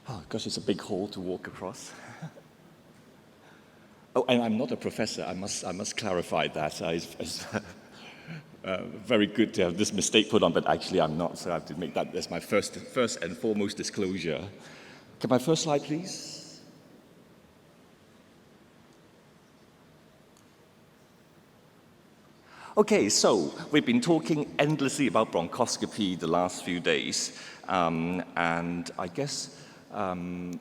Oh gosh, it's a big hall to walk across. Oh, and I'm not a professor. I must clarify that. It's very good to have this mistake put on, but actually I'm not. So I have to make that as my first and foremost disclosure. Can my first slide, please? Okay, so we've been talking endlessly about bronchoscopy the last few days, and I guess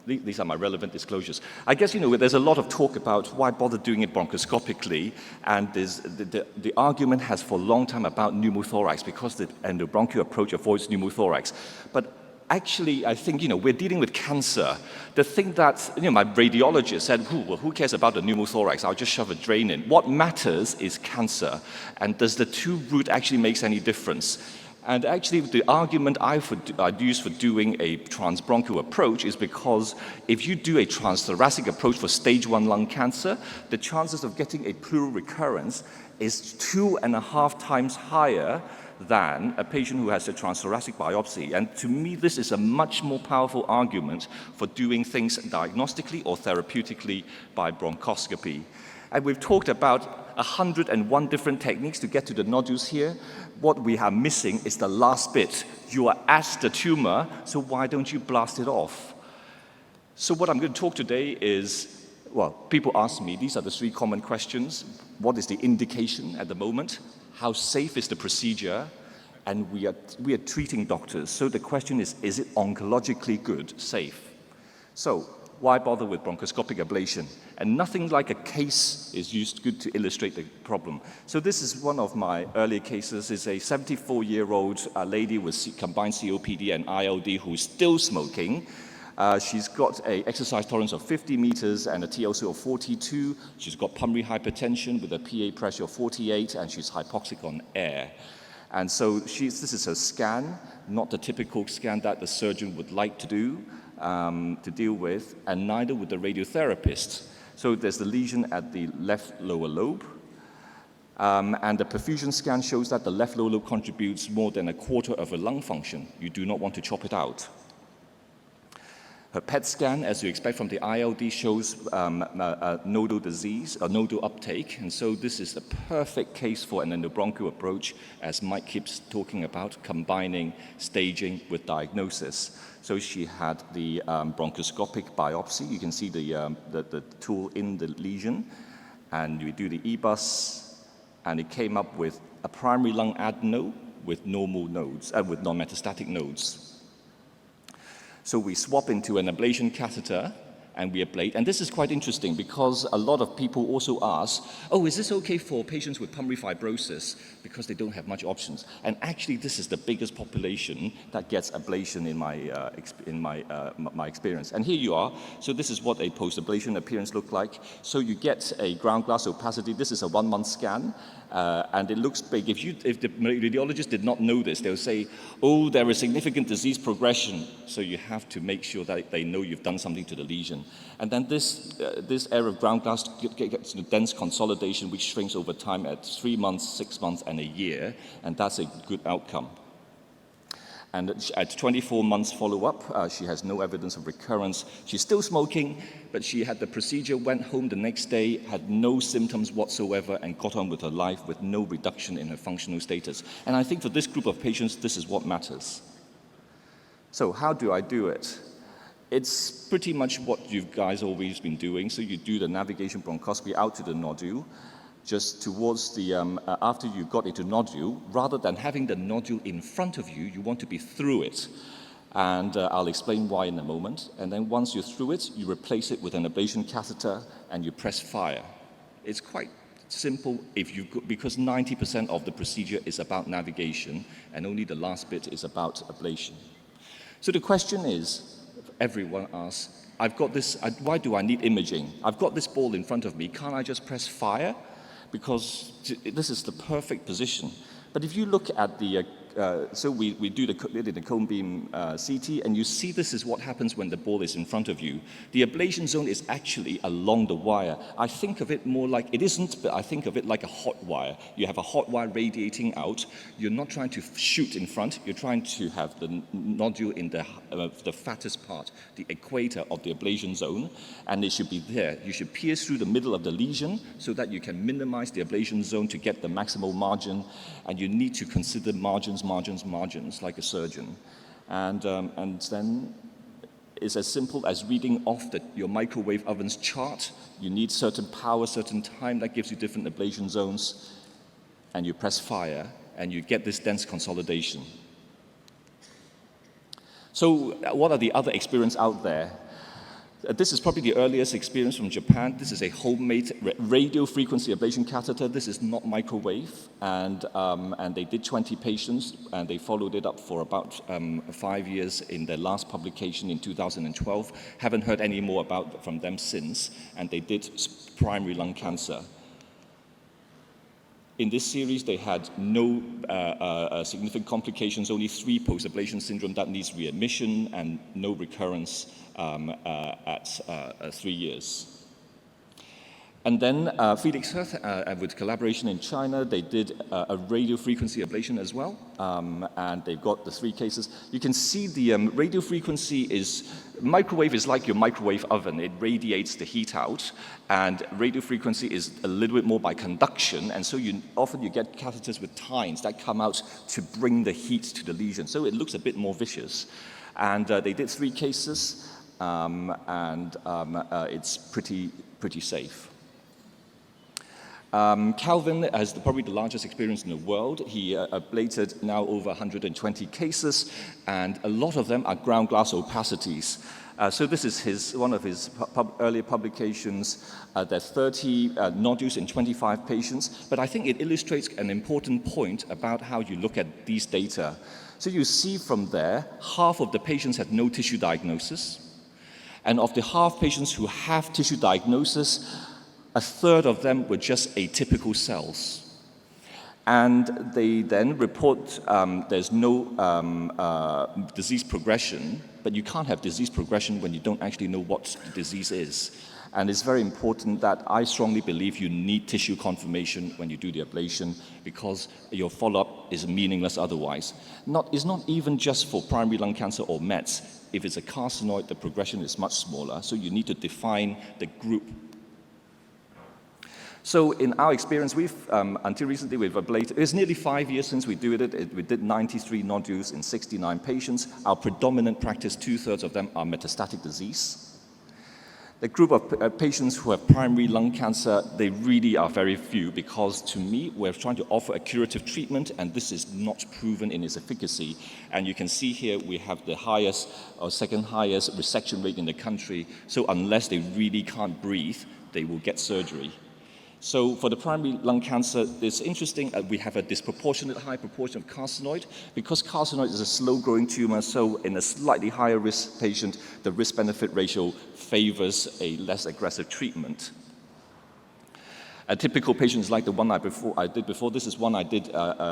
these are my relevant disclosures. I guess, there's a lot of talk about why bother doing it bronchoscopically, and the argument has for a long time about pneumothorax because the endobronchial approach avoids pneumothorax. But actually, I think, we're dealing with cancer. The thing that, my radiologist said, who cares about the pneumothorax? I'll just shove a drain in. What matters is cancer. And does the tube route actually make any difference? And actually, the argument I'd use for doing a transbronchial approach is because if you do a transthoracic approach for stage 1 lung cancer, the chances of getting a pleural recurrence is 2.5 times higher than a patient who has a transthoracic biopsy. And to me, this is a much more powerful argument for doing things diagnostically or therapeutically by bronchoscopy. And we've talked about 101 different techniques to get to the nodules here. What we are missing is the last bit. You are at the tumor, so why don't you blast it off? So what I'm going to talk today is, people ask me, these are the 3 common questions. What is the indication at the moment? How safe is the procedure? And we are treating doctors. So the question is it oncologically good, safe? So why bother with bronchoscopic ablation? And nothing like a case is used good to illustrate the problem. So this is one of my earlier cases. It's a 74-year-old lady with combined COPD and ILD who's still smoking. She's got an exercise tolerance of 50 meters and a TLC of 42. She's got pulmonary hypertension with a PA pressure of 48, and she's hypoxic on air. And so this is her scan, not the typical scan that the surgeon would like to do, to deal with, and neither would the radiotherapist. So there's the lesion at the left lower lobe, and the perfusion scan shows that the left lower lobe contributes more than a quarter of a lung function. You do not want to chop it out. Her PET scan, as you expect from the ILD, shows nodal disease, or nodal uptake, and so this is the perfect case for an endobronchial approach, as Mike keeps talking about, combining staging with diagnosis. So she had the bronchoscopic biopsy. You can see the tool in the lesion, and we do the EBUS, and it came up with a primary lung adeno with normal nodes, with non-metastatic nodes. So we swap into an ablation catheter and we ablate. And this is quite interesting because a lot of people also ask, is this okay for patients with pulmonary fibrosis because they don't have much options? And actually, this is the biggest population that gets ablation in my experience. And here you are. So this is what a post-ablation appearance looks like. So you get a ground glass opacity. This is a 1-month scan. And it looks big. If the radiologist did not know this, they'll say, there is significant disease progression. So you have to make sure that they know you've done something to the lesion. And then this area of ground glass gets dense consolidation, which shrinks over time at 3 months, 6 months, and a year. And that's a good outcome. And at 24 months follow-up, she has no evidence of recurrence. She's still smoking, but she had the procedure, went home the next day, had no symptoms whatsoever, and got on with her life with no reduction in her functional status. And I think for this group of patients, this is what matters. So how do I do it? It's pretty much what you guys always been doing. So you do the navigation bronchoscopy out to the nodule, just towards the, after you got into nodule, rather than having the nodule in front of you, you want to be through it. And I'll explain why in a moment. And then once you're through it, you replace it with an ablation catheter and you press fire. It's quite simple because 90% of the procedure is about navigation and only the last bit is about ablation. So the question is, everyone asks, I've got this, why do I need imaging? I've got this ball in front of me, can't I just press fire? Because this is the perfect position. But if you look at the so we did the cone beam CT, and you see this is what happens when the ball is in front of you. The ablation zone is actually along the wire. I think of it more like, it isn't, but I think of it like a hot wire. You have a hot wire radiating out. You're not trying to shoot in front. You're trying to have the nodule in the fattest part, the equator of the ablation zone, and it should be there. You should pierce through the middle of the lesion so that you can minimize the ablation zone to get the maximal margin, and you need to consider margins like a surgeon. And then it's as simple as reading off your microwave oven's chart. You need certain power, certain time, that gives you different ablation zones, and you press fire, and you get this dense consolidation. So what are the other experiences out there? This is probably the earliest experience from Japan. This is a homemade radio frequency ablation catheter. This is not microwave, and they did 20 patients, and they followed it up for about 5 years in their last publication in 2012. Haven't heard any more from them since, and they did primary lung cancer. In this series, they had no significant complications, only 3 post-ablation syndrome that needs readmission, and no recurrence at 3 years. And then Felix Herth, with collaboration in China, they did a radio frequency ablation as well, and they've got the 3 cases. You can see the radio frequency microwave is like your microwave oven. It radiates the heat out, and radio frequency is a little bit more by conduction, and so often you get catheters with tines that come out to bring the heat to the lesion, so it looks a bit more vicious. And they did 3 cases, and it's pretty safe. Kelvin has probably the largest experience in the world. He ablated now over 120 cases, and a lot of them are ground glass opacities. So this is one of his earlier publications. There are 30 nodules in 25 patients, but I think it illustrates an important point about how you look at these data. So you see from there, half of the patients had no tissue diagnosis, and of the half patients who have tissue diagnosis, a third of them were just atypical cells. And they then report there's no disease progression, but you can't have disease progression when you don't actually know what the disease is. And it's very important that I strongly believe you need tissue confirmation when you do the ablation, because your follow-up is meaningless otherwise. It's not even just for primary lung cancer or METs. If it's a carcinoid, the progression is much smaller, so you need to define the group. So in our experience, until recently, we've ablated. It's nearly 5 years since we did it. We did 93 nodules in 69 patients. Our predominant practice, 2/3 of them are metastatic disease. The group of patients who have primary lung cancer, they really are very few, because to me, we're trying to offer a curative treatment, and this is not proven in its efficacy. And you can see here we have the highest or second highest resection rate in the country. So unless they really can't breathe, they will get surgery. So for the primary lung cancer, it's interesting, we have a disproportionate high proportion of carcinoid. Because carcinoid is a slow-growing tumor, so in a slightly higher risk patient, the risk-benefit ratio favors a less aggressive treatment. A typical patient is like the one I did before. This is one I did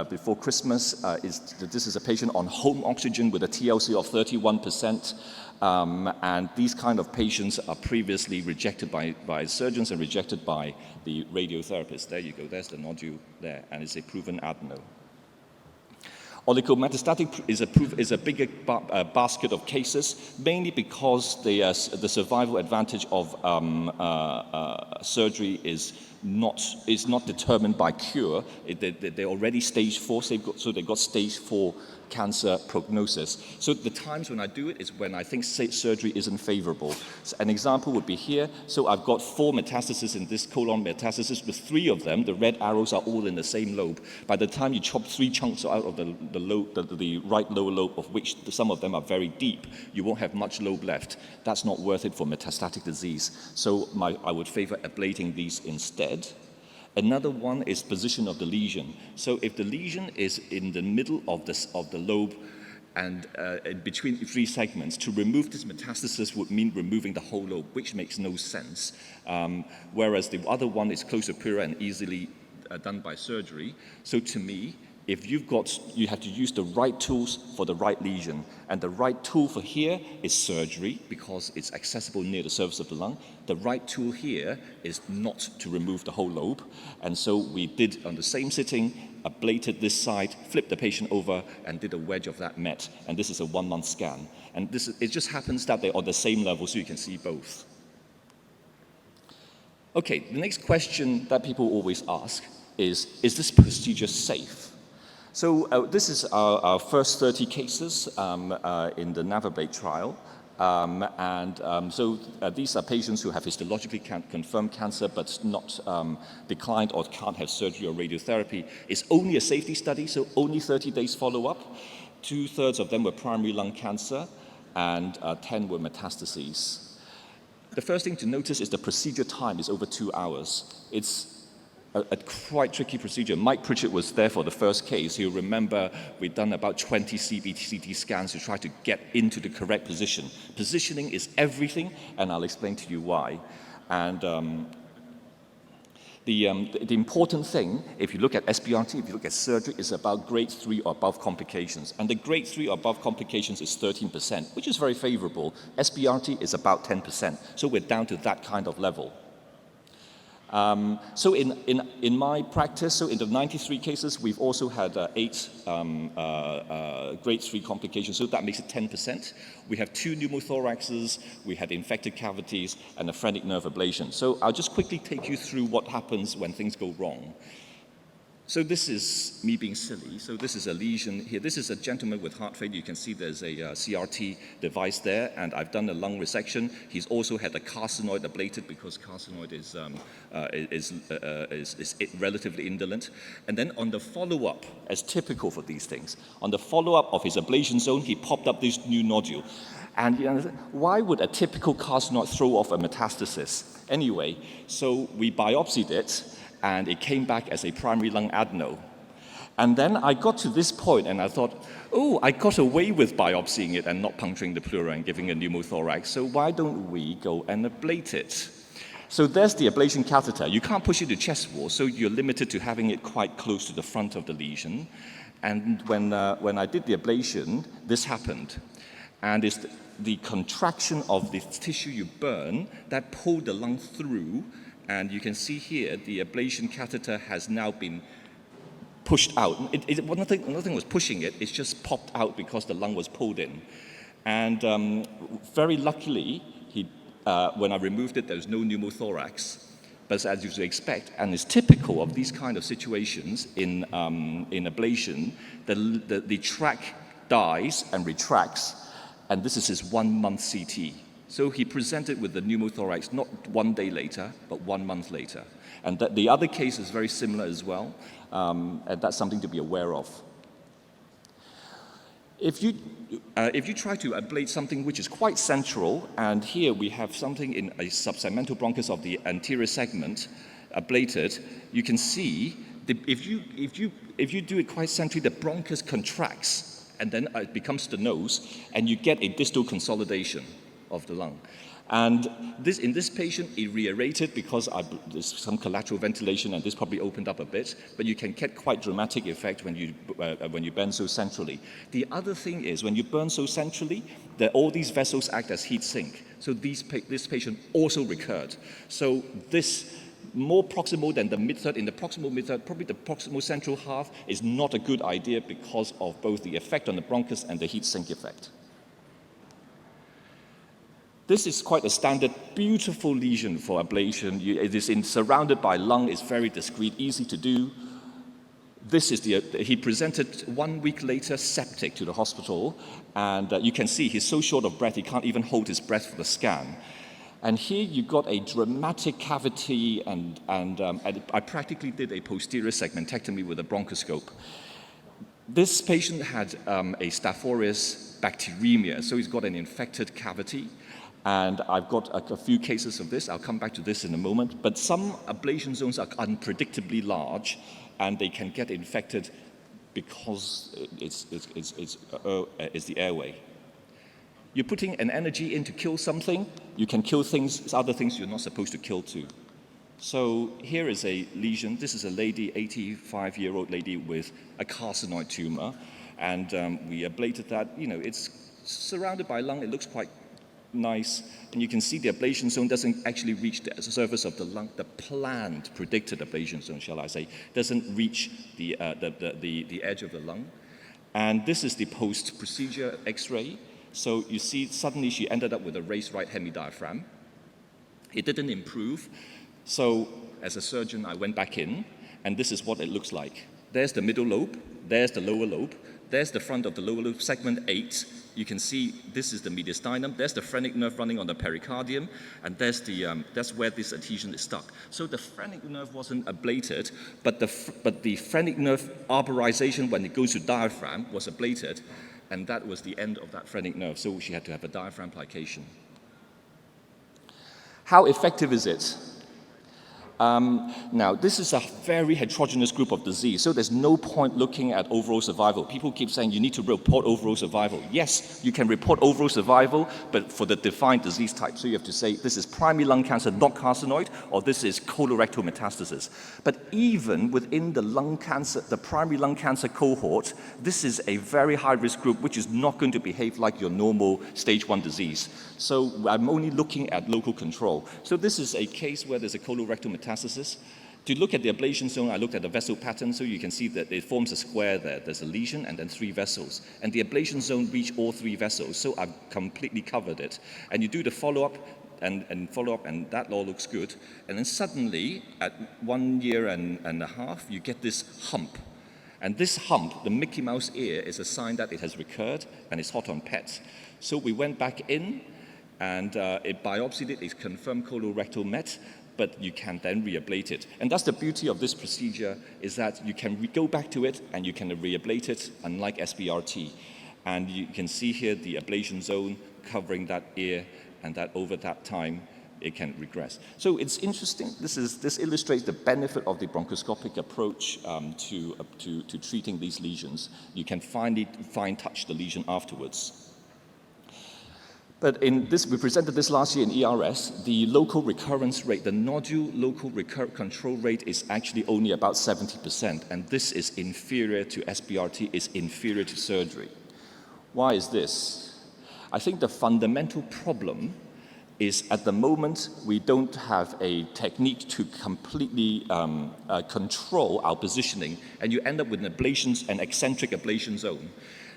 before Christmas. This is a patient on home oxygen with a TLC of 31%. And these kind of patients are previously rejected by surgeons and rejected by the radiotherapists. There you go, there's the nodule there, and it's a proven adeno. Oligometastatic is a bigger basket of cases, mainly because the survival advantage of surgery is not determined by cure. They're already stage 4, so they've got stage 4 cancer prognosis. So the times when I do it is when I think surgery isn't favorable. So an example would be here. So I've got 4 metastases in this colon metastasis, with 3 of them, the red arrows are all in the same lobe. By the time you chop 3 chunks out of the right lower lobe, of which some of them are very deep, you won't have much lobe left. That's not worth it for metastatic disease. So I would favor ablating these instead. Another one is position of the lesion. So if the lesion is in the middle of the lobe and between 3 segments, to remove this metastasis would mean removing the whole lobe, which makes no sense. Whereas the other one is close superior and easily done by surgery. So to me, you have to use the right tools for the right lesion. And the right tool for here is surgery, because it's accessible near the surface of the lung. The right tool here is not to remove the whole lobe. And so we did, on the same sitting, ablated this side, flipped the patient over, and did a wedge of that met. And this is a 1-month scan. And it just happens that they're on the same level, so you can see both. Okay, the next question that people always ask is this procedure safe? So this is our first 30 cases in the NAVABLADE trial. These are patients who have histologically confirmed cancer but not declined or can't have surgery or radiotherapy. It's only a safety study, so only 30 days follow-up. 2/3 of them were primary lung cancer, and 10 were metastases. The first thing to notice is the procedure time is over 2 hours. It's a quite tricky procedure. Mike Pritchett was there for the first case. He'll remember we'd done about 20 CT scans to try to get into the correct position. Positioning is everything, and I'll explain to you why. And the important thing, if you look at SBRT, if you look at surgery, is about grade 3 or above complications. And the grade 3 or above complications is 13%, which is very favorable. SBRT is about 10%. So we're down to that kind of level. So in my practice, so in the 93 cases, we've also had 8 grade 3 complications, so that makes it 10%. We have 2 pneumothoraxes, we had infected cavities, and a phrenic nerve ablation. So I'll just quickly take you through what happens when things go wrong. So this is me being silly. So this is a lesion here. This is a gentleman with heart failure. You can see there's a CRT device there, and I've done a lung resection. He's also had a carcinoid ablated because carcinoid is relatively indolent. And then on the follow-up, as typical for these things, on the follow-up of his ablation zone, he popped up this new nodule. And why would a typical carcinoid throw off a metastasis? Anyway, so we biopsied it, and it came back as a primary lung adeno. And then I got to this point, and I thought, oh, I got away with biopsying it and not puncturing the pleura and giving a pneumothorax, so why don't we go and ablate it? So there's the ablation catheter. You can't push it to chest wall, so you're limited to having it quite close to the front of the lesion. And when I did the ablation, this happened. And it's the contraction of the tissue you burn that pulled the lung through. And you can see here, the ablation catheter has now been pushed out. Nothing was pushing it, it's just popped out because the lung was pulled in. And very luckily, when I removed it, there was no pneumothorax. But as you would expect, and it's typical of these kind of situations in ablation, the track dies and retracts, and this is his 1-month CT. So he presented with the pneumothorax not 1 day later, but 1 month later. And the other case is very similar as well, and that's something to be aware of. If you try to ablate something which is quite central, and here we have something in a subsegmental bronchus of the anterior segment ablated, you can see if you do it quite centrally, the bronchus contracts, and then it becomes the nose, and you get a distal consolidation of the lung. And in this patient, it reaerated because there's some collateral ventilation, and this probably opened up a bit, but you can get quite dramatic effect when you burn so centrally. The other thing is, when you burn so centrally, all these vessels act as heat sink. So this patient also recurred. So this, more proximal than the mid-third, in the proximal mid-third, probably the proximal central half is not a good idea because of both the effect on the bronchus and the heat sink effect. This is quite a standard, beautiful lesion for ablation. It is surrounded by lung, it's very discreet, easy to do. This is he presented 1 week later septic to the hospital, and you can see he's so short of breath, he can't even hold his breath for the scan. And here you got a dramatic cavity, and I practically did a posterior segmentectomy with a bronchoscope. This patient had a Staph aureus bacteremia, so he's got an infected cavity. And I've got a few cases of this. I'll come back to this in a moment. But some ablation zones are unpredictably large, and they can get infected because it's the airway. You're putting an energy in to kill something, you can kill other things you're not supposed to kill too. So here is a lesion. This is a lady, 85-year-old lady with a carcinoid tumor. And we ablated that. You know, it's surrounded by lung. It looks quite nice. And you can see the ablation zone doesn't actually reach the surface of the lung. The planned, predicted ablation zone, shall I say, doesn't reach the edge of the lung. And this is the post-procedure X-ray. So you see, suddenly she ended up with a raised right hemidiaphragm. It didn't improve. So as a surgeon, I went back in, and this is what it looks like. There's the middle lobe. There's the lower lobe. There's the front of the lower lobe, segment 8. You can see this is the mediastinum. There's the phrenic nerve running on the pericardium, and that's where this adhesion is stuck. So the phrenic nerve wasn't ablated, but the phrenic nerve arborization when it goes to diaphragm was ablated, and that was the end of that phrenic nerve. So she had to have a diaphragm plication. How effective is it? Now, this is a very heterogeneous group of disease, so there's no point looking at overall survival. People keep saying you need to report overall survival. Yes, you can report overall survival, but for the defined disease type. So you have to say this is primary lung cancer, not carcinoid, or this is colorectal metastasis. But even within the lung cancer, the primary lung cancer cohort, this is a very high-risk group which is not going to behave like your normal stage 1 disease. So I'm only looking at local control. So this is a case where there's a colorectal metastasis. To look at the ablation zone, I looked at the vessel pattern, so you can see that it forms a square there. There's a lesion and then 3 vessels. And the ablation zone reached all 3 vessels, so I've completely covered it. And you do the follow-up, and follow-up, and that all looks good. And then suddenly, at 1 year and a half, you get this hump. And this hump, the Mickey Mouse ear, is a sign that it has recurred, and it's hot on PET. So we went back in, and it biopsied it. It's confirmed colorectal met, but you can then re-ablate it. And that's the beauty of this procedure, is that you can go back to it and you can re-ablate it, unlike SBRT. And you can see here the ablation zone covering that ear, and that over that time, it can regress. So it's interesting. This illustrates the benefit of the bronchoscopic approach to treating these lesions. You can fine-touch the lesion afterwards. But in this, we presented this last year in ERS, the local recurrence rate, the nodule local control rate is actually only about 70%, and this is inferior to SBRT, is inferior to surgery. Why is this? I think the fundamental problem is at the moment we don't have a technique to completely control our positioning, and you end up with an eccentric ablation zone.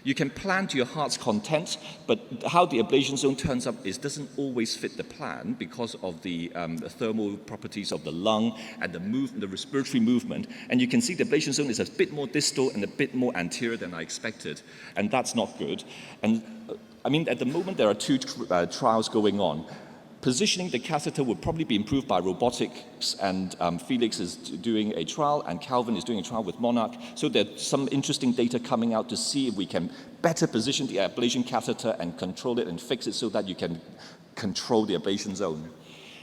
You can plan to your heart's content, but how the ablation zone turns up doesn't always fit the plan because of the thermal properties of the lung and the respiratory movement. And you can see the ablation zone is a bit more distal and a bit more anterior than I expected, and that's not good. And I mean, at the moment there are 2 trials going on. Positioning the catheter would probably be improved by robotics, and Felix is doing a trial, and Kelvin is doing a trial with Monarch. So there's some interesting data coming out to see if we can better position the ablation catheter and control it and fix it so that you can control the ablation zone.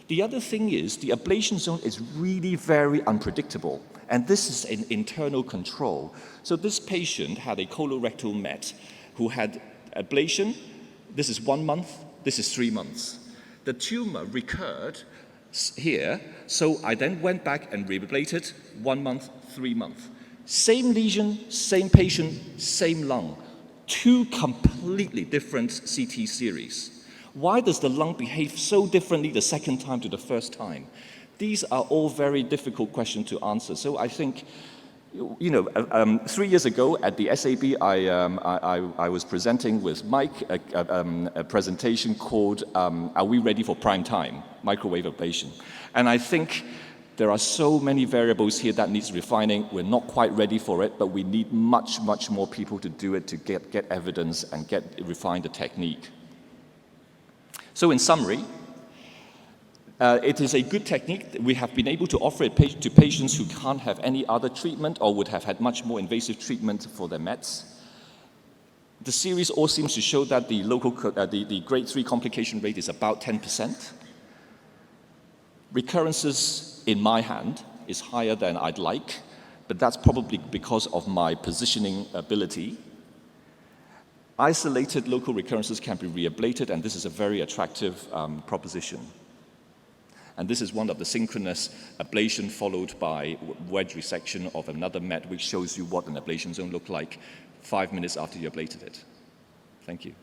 The other thing is the ablation zone is really very unpredictable, and this is an internal control. So this patient had a colorectal met who had ablation. This is 1 month, this is 3 months. The tumor recurred here, so I then went back and re-ablated 1 month, 3 months. Same lesion, same patient, same lung. 2 completely different CT series. Why does the lung behave so differently the second time to the first time? These are all very difficult questions to answer. So I think, 3 years ago at the SAB, I was presenting with Mike a presentation called Are We Ready for Prime Time? Microwave ablation. And I think there are so many variables here that needs refining. We're not quite ready for it, but we need much, much more people to do it to get evidence and refine the technique. So in summary, it is a good technique. We have been able to offer it to patients who can't have any other treatment or would have had much more invasive treatment for their mets. The series all seems to show that the grade 3 complication rate is about 10%. Recurrences in my hand is higher than I'd like, but that's probably because of my positioning ability. Isolated local recurrences can be re-ablated, and this is a very attractive proposition. And this is one of the synchronous ablation followed by wedge resection of another met, which shows you what an ablation zone looked like 5 minutes after you ablated it. Thank you.